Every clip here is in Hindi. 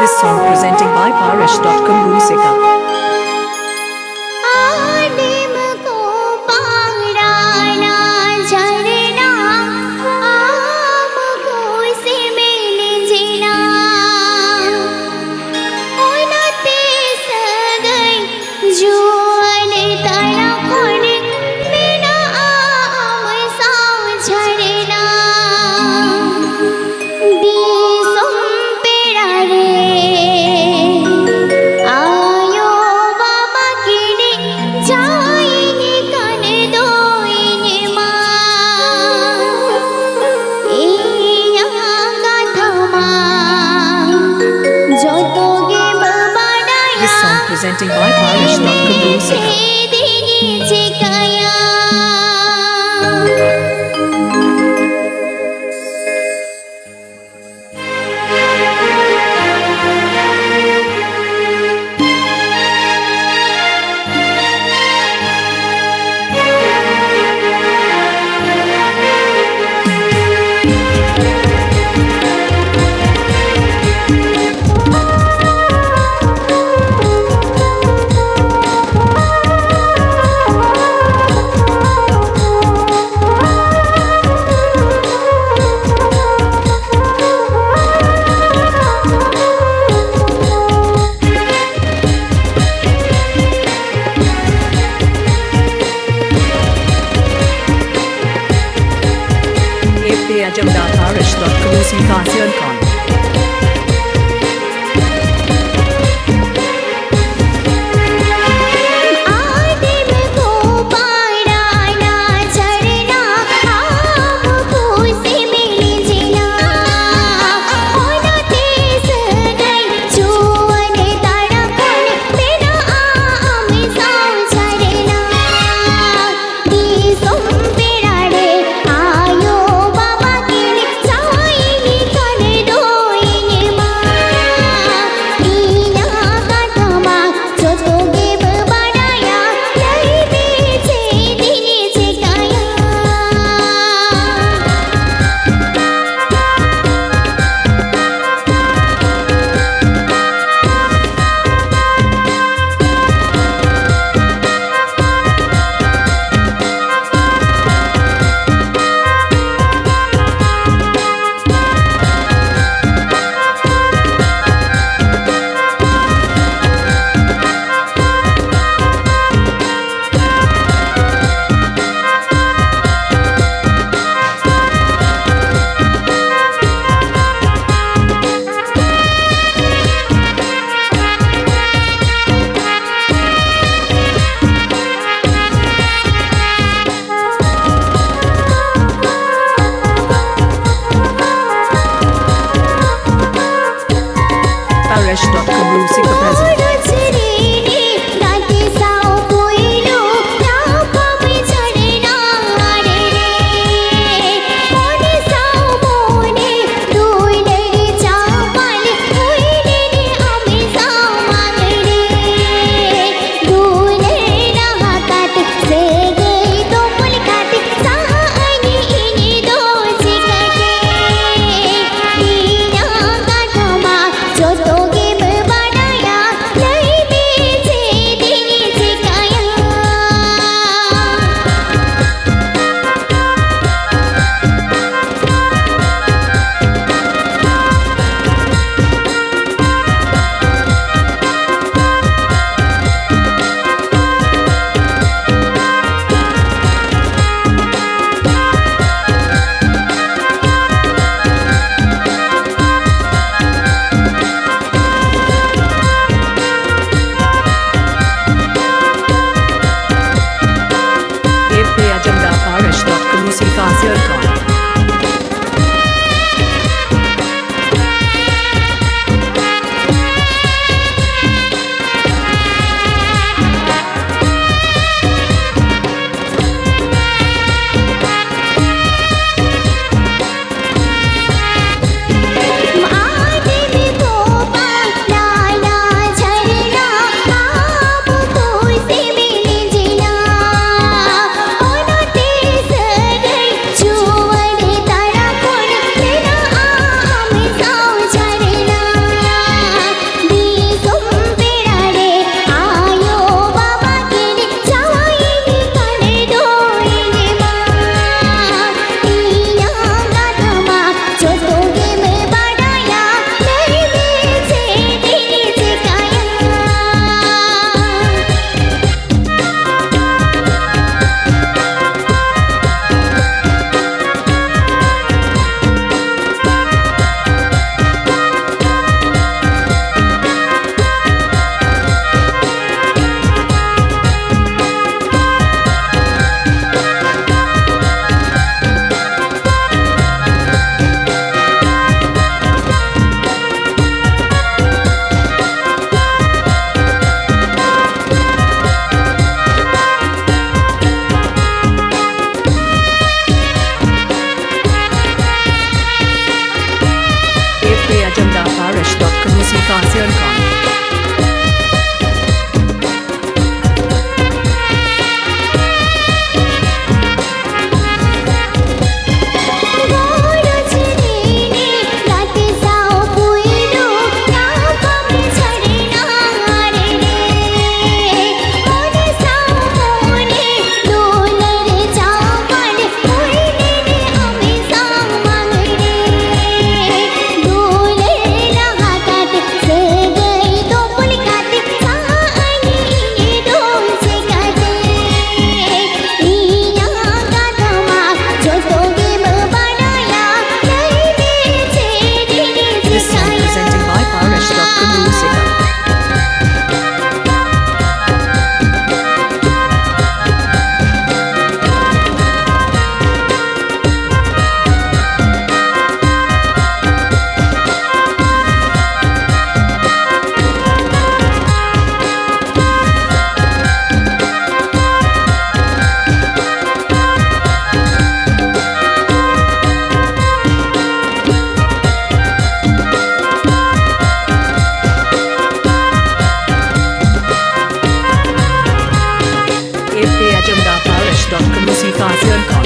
This song presenting by Parish.com Rusika. This song presenting by Parish.com Rusika. Ajamda Parish.com Rusika Siankon. Parish.com Rusika present. musika Sion Con. Musika Sion Con.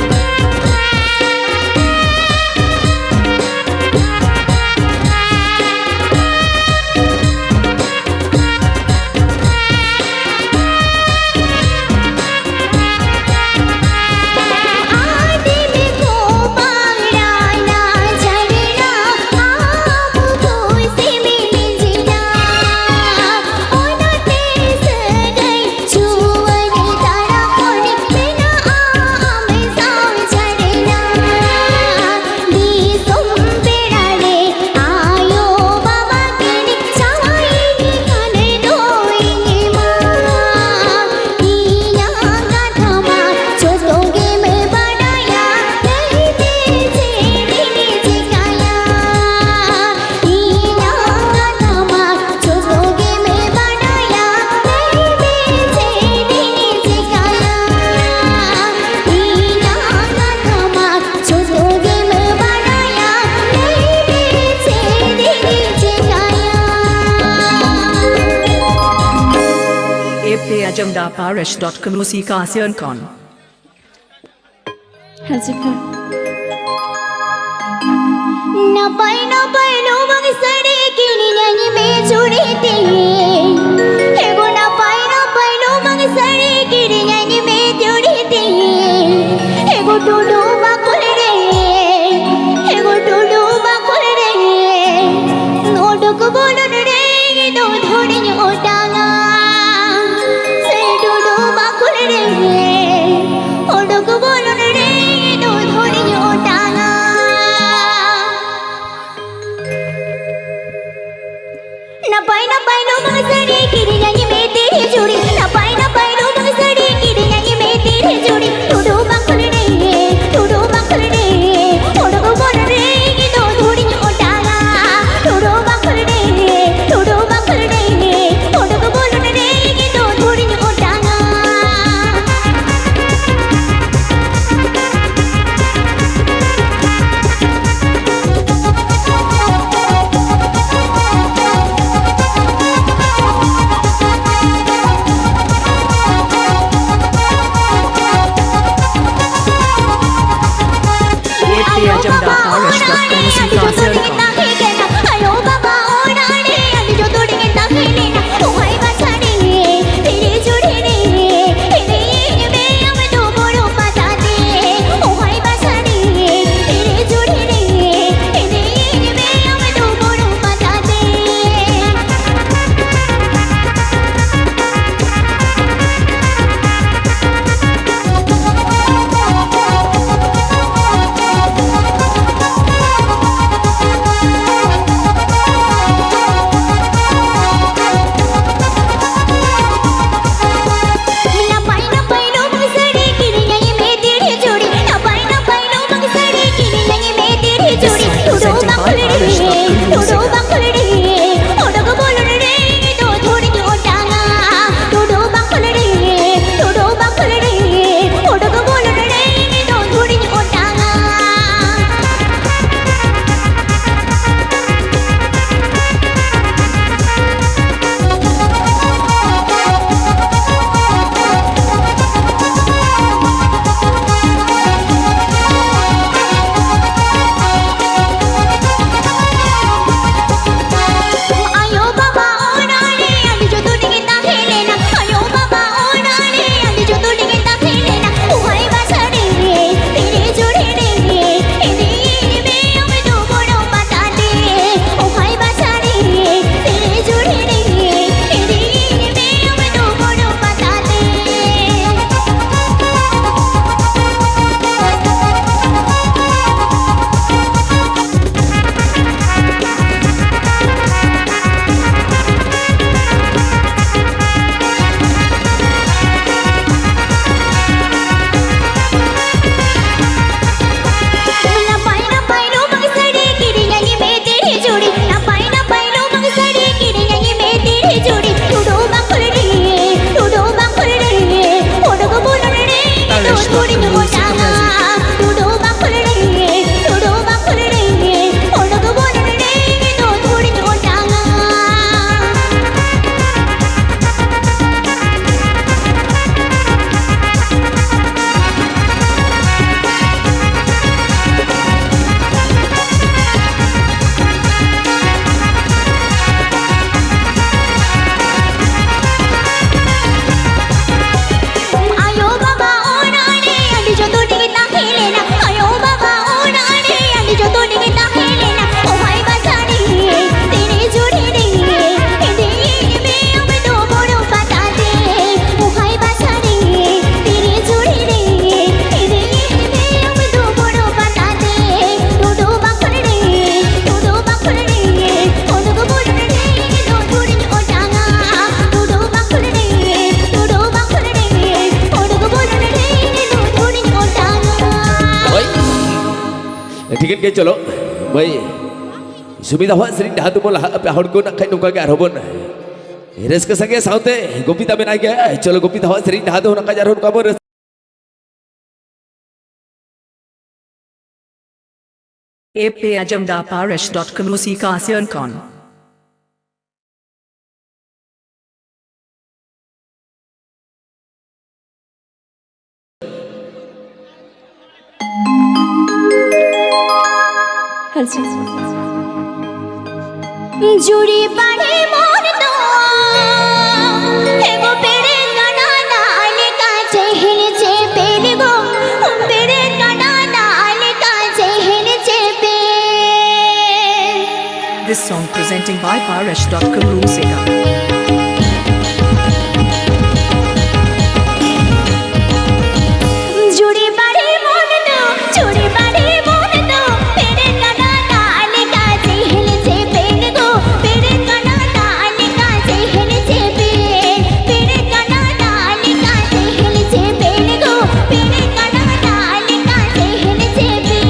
Musika Sion Con. Na pai no bang sare kini nyanyi me churi te ego na pai no bang sare kini nyanyi me churi te ego tudu bakul re noduk bolon re no dhori otanga se tudu bakul re oduk bolon re no dhori otanga na pai no bang sare kini nyanyi me tere jodi na pai no bang sare kini nyanyi me tere jodi tudu bakul re oduk bolon re no dhori otanga tudu bakul re oduk bolon re no dhori otanga Ayo baba orane anjo todinge takhine na ohai basane tere jodi re tere me ame to boro patate ohai basane tere jodi re tere me ame to boro patate के चलो भाई सुविधा हुआ श्री ढातु बोला पे हड़ को ना खाई नुका के आरोपन रेस के संगे साउते गोपिता में ना गया चलो गोपिता हुआ श्री ढातु ना का जार का बोल apajamdaparish.com Musika Sion Con. जुड़ी पड़े मोर तो एगो पेड़े कना डाल का चहल चे पेल गो पेड़े कना डाल का चहल चे पे This song presenting by Parish.com Musika. जुड़ी पड़े मोर तो जुड़ी पड़े मोर तो पेड़े कना डाल का चहल चे पेल गो पेड़े कना डाल का चहल चे पे पेड़े कना डाल का चहल चे पेल गो पेड़े कना डाल का चहल चे पे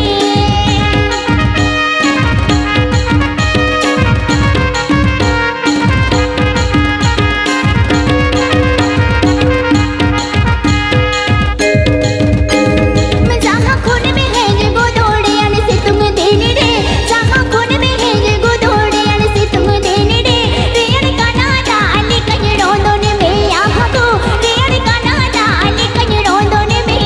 जहाँ खून में है जे गोदोड़े अन से तुम देने रे जहाँ खून में है जे गोदोड़े अन से तुम देने रे रेयर कना डाल कहीं रोंदोने में यहाँ को रेयर कना डाल कहीं रोंदोने में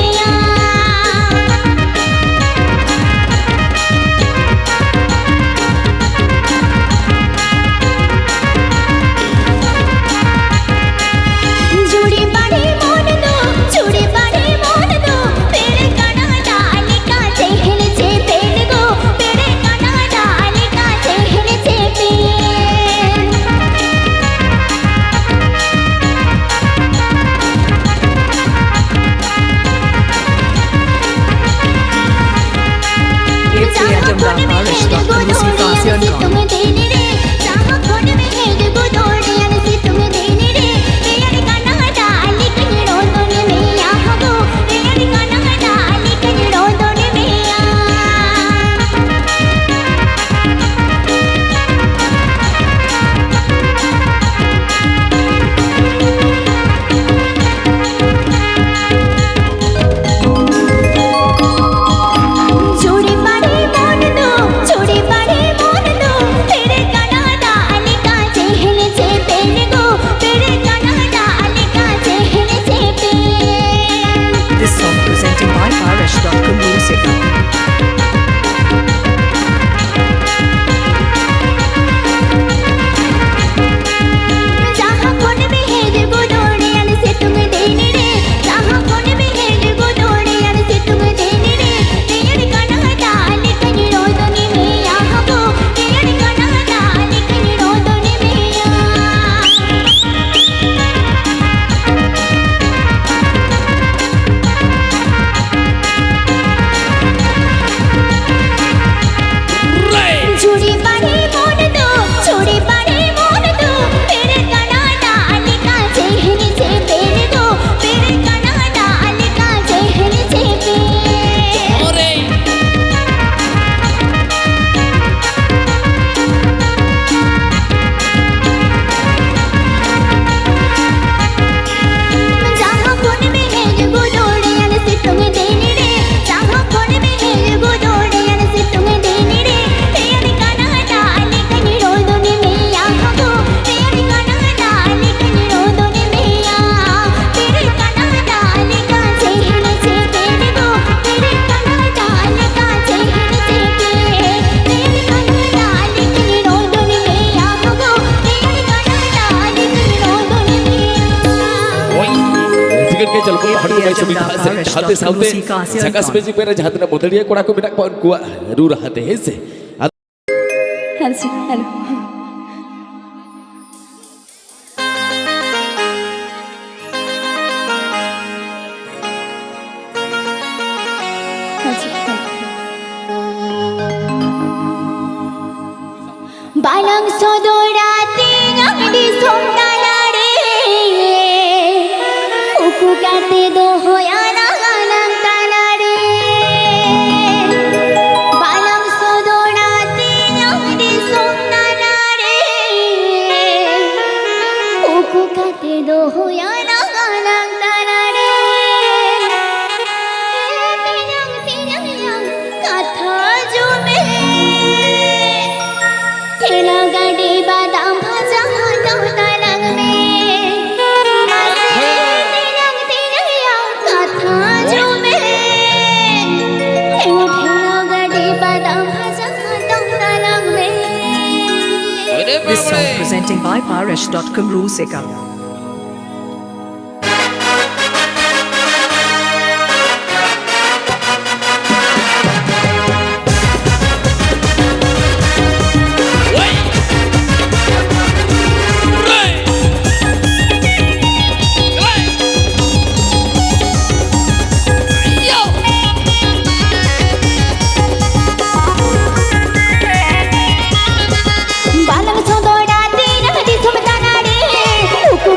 जुड़ी पड़े मोन दो जुड़ी पड़े मोन दो पेड़ कना डाल का चहल चे पेड़ गो पेड़ कना डाल का चहल चे पे apajamdaparish.com Musika Sion Con. तुम देने रे जहाँ खून में है जे गोदोड़े अन से तुम देने रे रेयर कना डाल कहीं रोंदोने में यहाँ को रेयर कना डाल कहीं रोंदोने में जुड़ी पड़े मोन दो जुड़ी पड़े मोन दो पेड़ कना डाल का चहल चे पेड़ गो पेड़ कना डाल का चहल चे पे This song presenting by Parish.com Musika. जहाँ खून में है जे गोदोड़े अन से तुम देने रे जहाँ खून में है जे गोदोड़े अन से तुम देने रे रेयर कना डाल कहीं रोंदोने में यहाँ को रेयर कना डाल कहीं रोंदोने में जुड़ी पड़े मोन दो जुड़ी पड़े मोन दो पेड़ कना डाल का चहल चे पेड़ गो पेड़ कना डाल का चहल चे पे जहाँ खून में है जे गोदोड़े अन से तुम देने रे जहाँ खून में है जे गोदोड़े अन से तुम देने रे रेयर कना डाल कहीं रोंदोने में यहाँ को रेयर कना डाल कहीं रोंदोने में पेड़ कना डाल का चहल चे पेड़ गो पेड़ कना डाल का चहल चे पे रेयर कना डाल कहीं रोंदोने में यहाँ को रेयर कना डाल कहीं रोंदोने में टिकट के चलो हड़ को सुविधा श्री ढाते साउते सका स्पेसिक पे जहां मोदड़िया कोड़ा को बिना कौन कुआ रू रहते हैं से हेलो बालम सोदोराते अंगड़ी सोमनाला रे उकु काटे दो होया ना गालम ताला रे बालम सो This song presented by Paresh.com Rusika. बालम सोदोडा तीर हदी सुमताना रे हुकू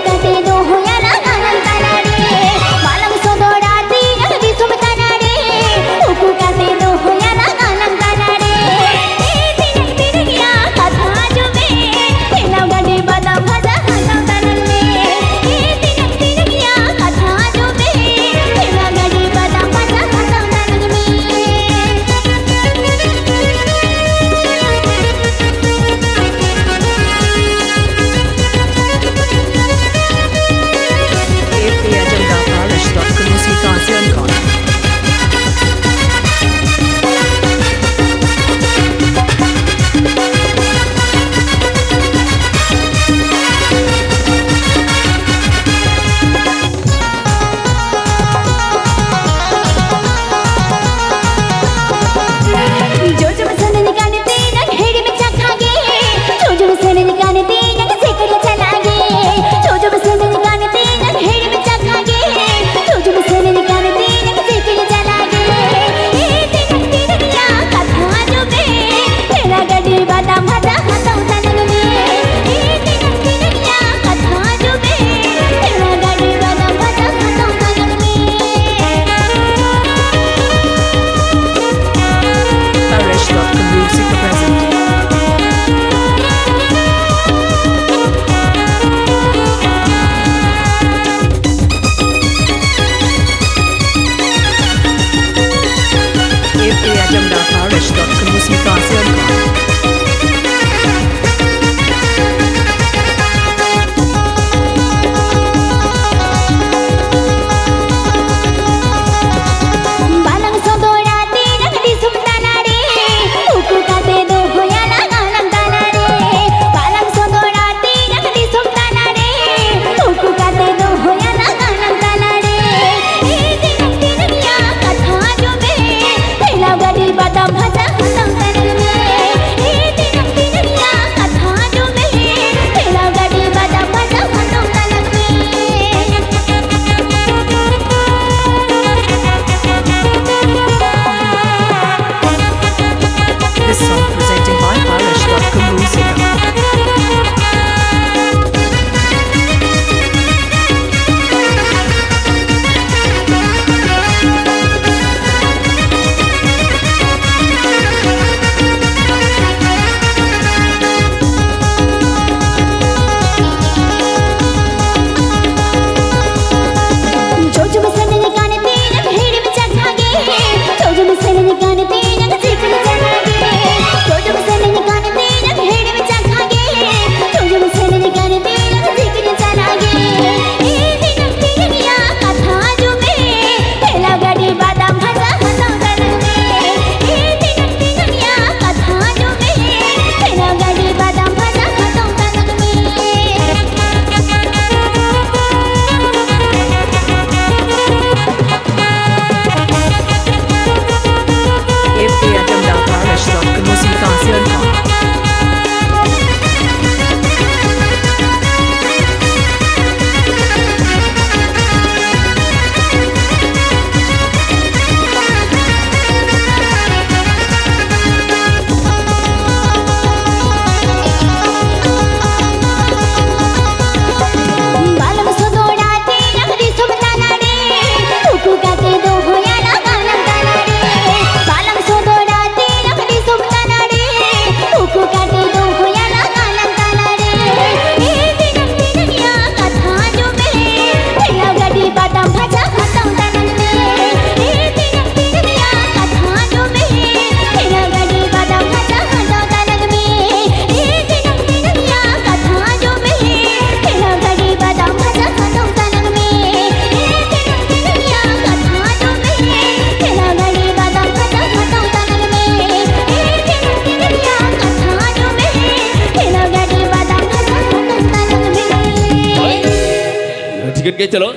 चिकन के चलो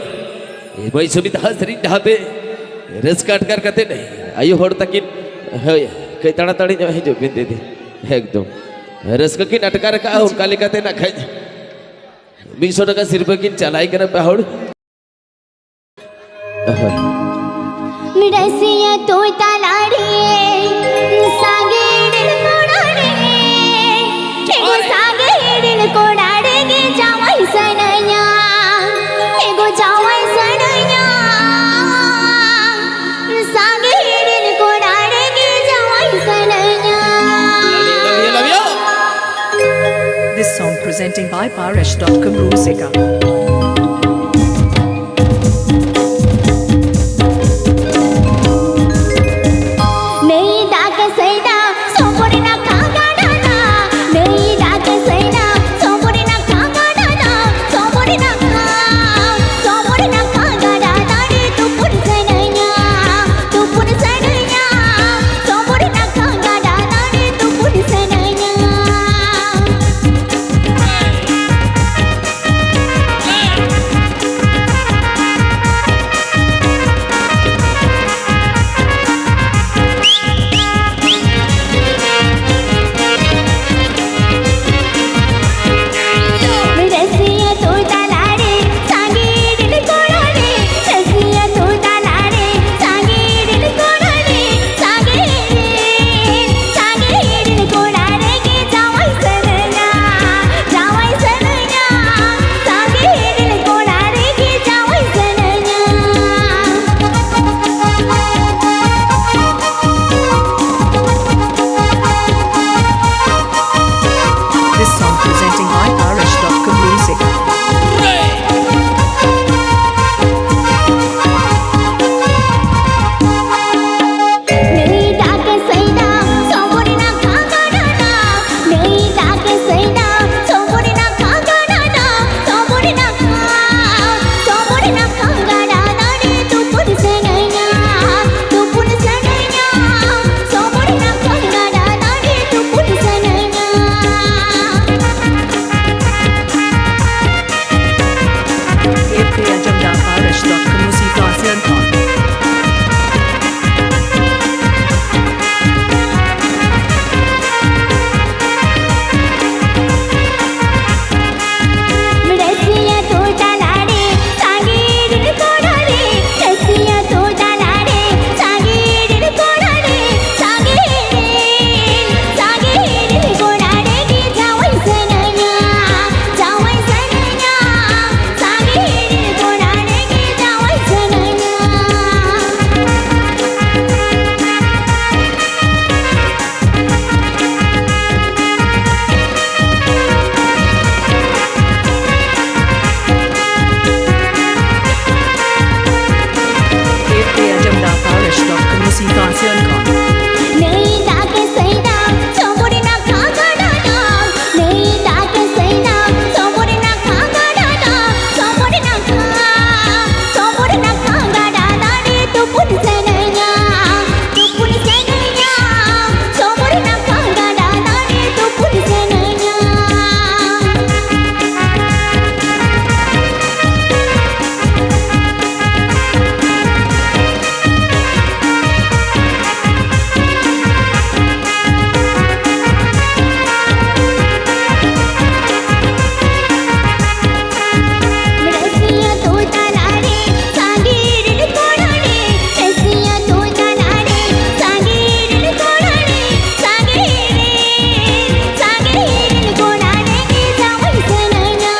ये भाई सुमित हाँ सरी ढाते रस काट करते नहीं आयु होड़ तक है कई तड़ा तड़ी है जो बिंदे थे एकदम रस का किन अटका रखा उनका लिखाते ना खाए 20 टका सिर्फ किन चलाई कर पहाड़ रसिया तो तलाड़ी सागे दिल कोड़ाड़े एगो सागे दिल कोड़ाड़े के जावाई सनैया एगो जावाई सनैया सागे दिल कोड़ाड़े के जावाई सनैया love you This song presenting by Paresh.com Musica. This song presenting by Paresh.com Musica. Paresh.com Musica Siankon. रसिया तो तलाड़े सागे दिल कोड़ाड़े रसिया तो तलाड़े सागे दिल कोड़ाड़े सागे दिल कोड़ाड़े के जावाई सनैया सागे दिल कोड़ाड़े के जावाई सनैया Paresh.com Musica Siankon. नहीं ताके सैना सोमोरे ना खागा डाना नहीं ताके सैना सोमोरे ना खागा डाना सोमोरे ना खागा डाना रे तू पुन सनैया सोमोरे ना खागा डाना रे तू पुन सनैया रसिया तो तलाड़े सागे दिल कोड़ाड़े रसिया तो तलाड़े सागे दिल कोड़ाड़े सागे दिल कोड़ाड़े के जावाई सनैया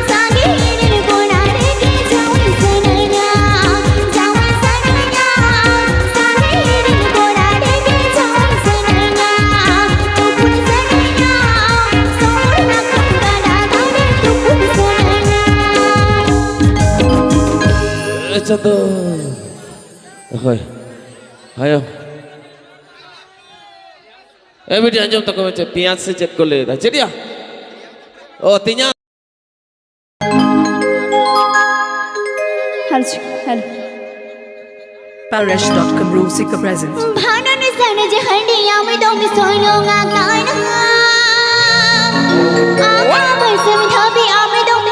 सागे दिल कोड़ाड़े के जावाई सनैया सागे दिल कोड़ाड़े के जावाई सनैया तू पुन सनैया सोमोरे ना खागा डाना रे तू पुन सनैया अच्छा तो होय आयो ए बेटी अंजम तक में पियाज से चेक कर लेता चलिया ओ तिया हेलो Paresh.com Musica present. भानन सनज हंडिया में दो में सोनोगा गाना आमा बरस में धबिया में दो में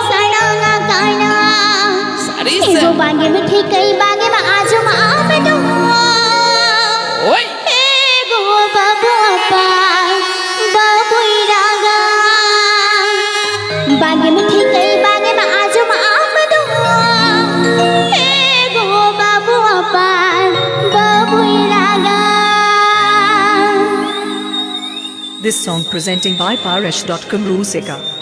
This song presenting by Paresh.com Rusika.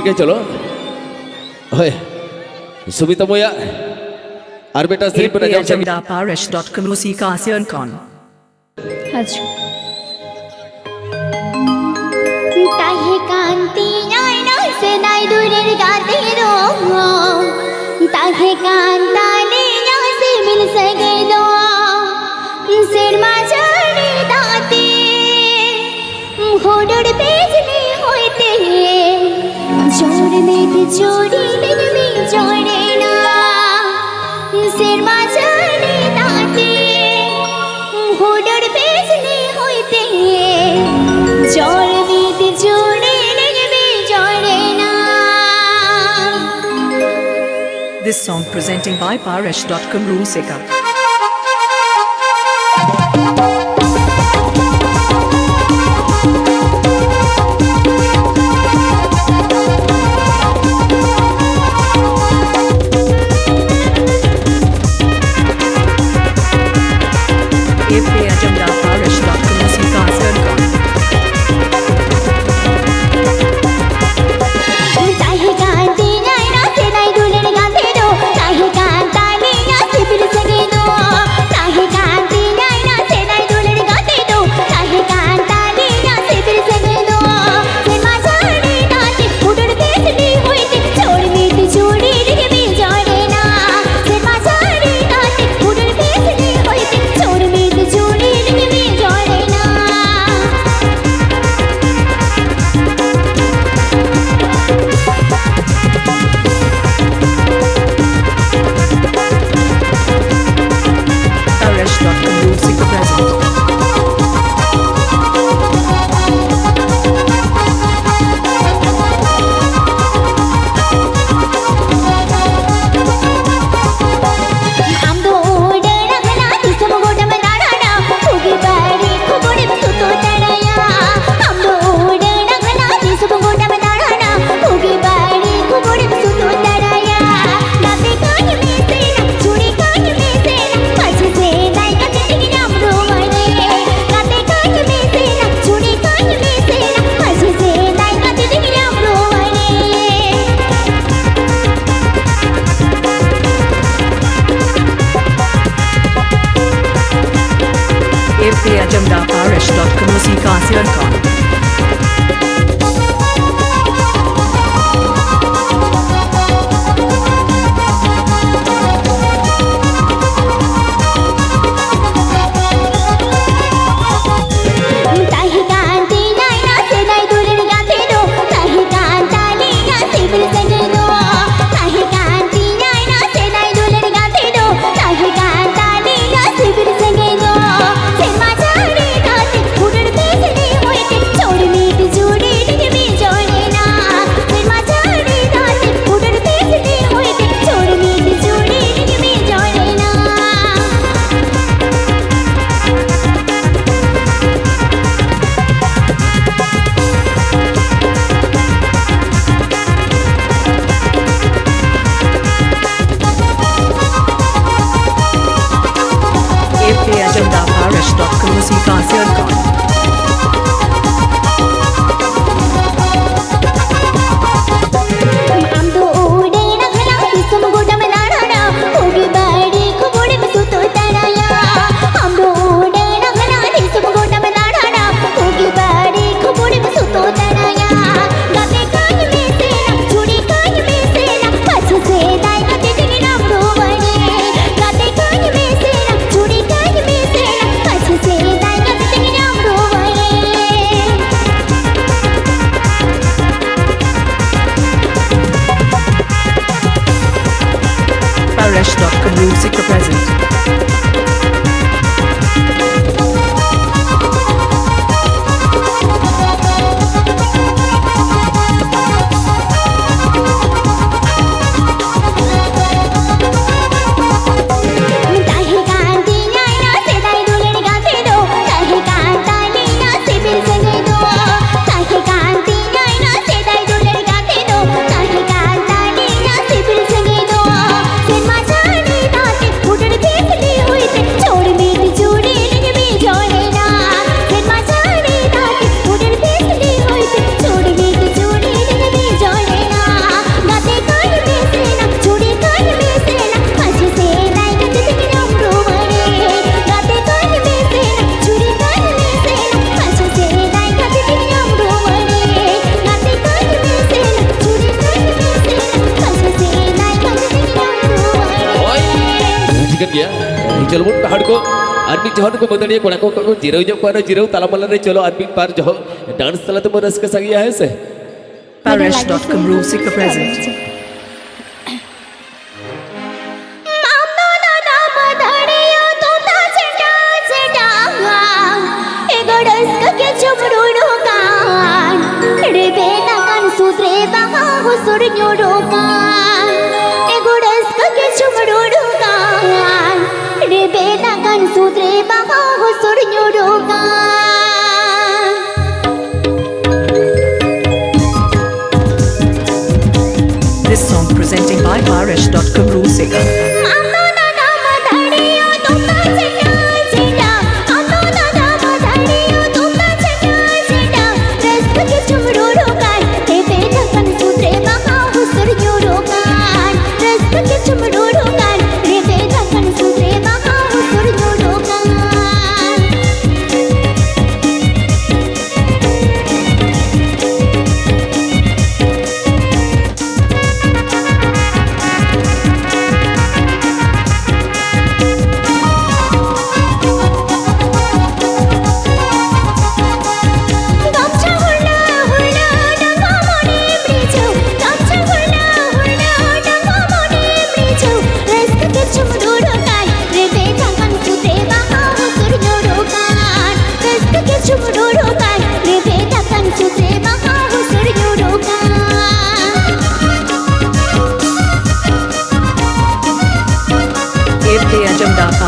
के चलो होय सुमिता मोया और बेटा श्री पर जाओ apajamdaparish.com Rusika Asiancon. अच्छा ताहे कांति नैना से नाई दूरेर गाते रो ताहे कांता नैना से मिल सके दो सिर माचाने दाते होड़ड़ पेजने होते जोड़ में ते जोड़ी में जोड़े ना सिर माचाने दाते होड़ड़ पेजने होते जोड़ में ते जोड़े में जोड़े ना This song presenting by Parish.com Rusika. apajamdaparish.com Rusika Asiancon. ताहे कांति नैना से नाई दूरेर गाते रो ताहे कांता नैना से मिल सके दो ताहे कांति नैना से नाई दूरेर गाते दो ताहे कांता नैना से मिल सके दो से माजाने दाते उड़ड़ पेसनी होइते छोड़ में जोड़ी में जोड़े ना से माजाने दाते उड़ड़ पेसनी होइते छोड़ में जोड़ी में जोड़े ना Parish.com Rusika present. आंबो ओडना घना दिसम गोडम नाडाना उगी बारी खुबोडे सुतो तडया आंबो ओडना घना दिसम गोडम नाडाना उगी बारी खुबोडे सुतो तडया गाते कान में से चूड़ी कान में से माझे से नाही गाते तिने आंबो मने गाते कान में से चूड़ी कान में से माझे से नाही गाते तिने आंबो मने apajamdaparish.com Rusika Asiancon. ताहे कांति नैना से नाई दूरेर गाते रो ताहे कांता नैना से मिल सके दो ताहे कांति नैना से नाई दूरेर गाते रो ताहे कांता नैना से मिल सके दो से माचाने दाते उड़ड़ पेसने होइते छोड़ में ते जोड़े में जोड़े ना से माचाने दाते उड़ड़ पेसने होइते छोड़ में ते जोड़े में जोड़े ना apajamdaparish.com Rusika Asiancon. आंबो ओडना घना दिसम गोडम नाडाना उगी बारी खुबोडे सुतो तडया आंबो ओडना घना दिसम गोडम नाडाना उगी बारी खुबोडे सुतो तडया गाते कान में से चूड़ी कान में से माझे से नाही गाते तिने आंबो मने गाते कान में से चूड़ी कान में से माझे से नाही गाते गया चलो बोल पहाड़ को आदमी जहन को बदलिए कोड़ा को जीरो जो को जीरो ताला मल्ला रे चलो आदमी पार जो डांस तला तो रस का सगिया है से Paresh.com Rusika present. This song presenting by Paresh.com Rusika.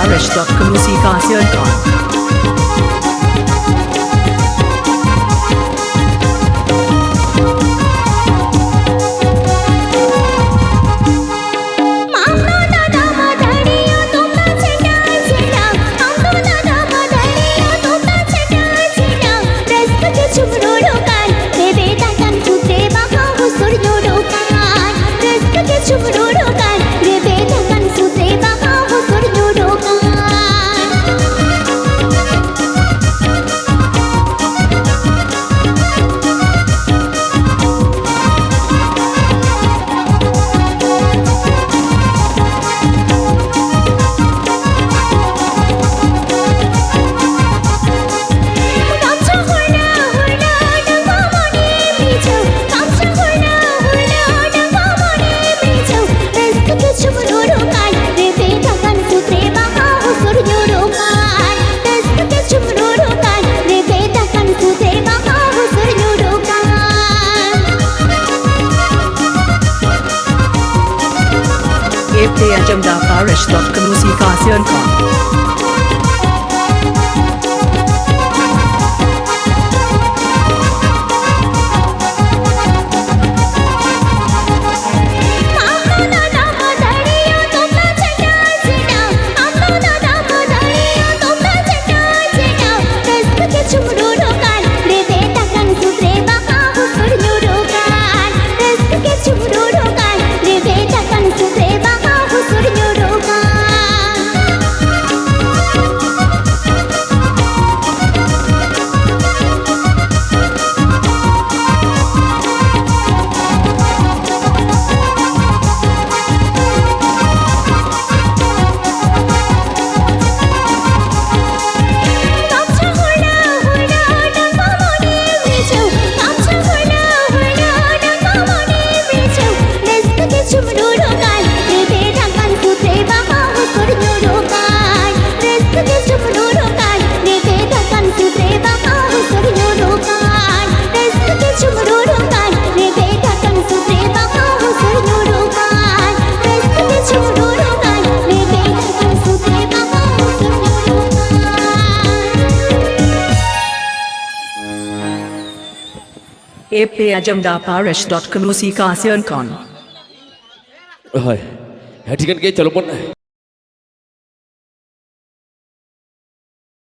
Paresh.com Rusika Sirkan. Paresh.com Rusika Sirkan. Paresh.com Rusika Sirkan. হয় হ্যাঁ ঠিক আছে চলো বোন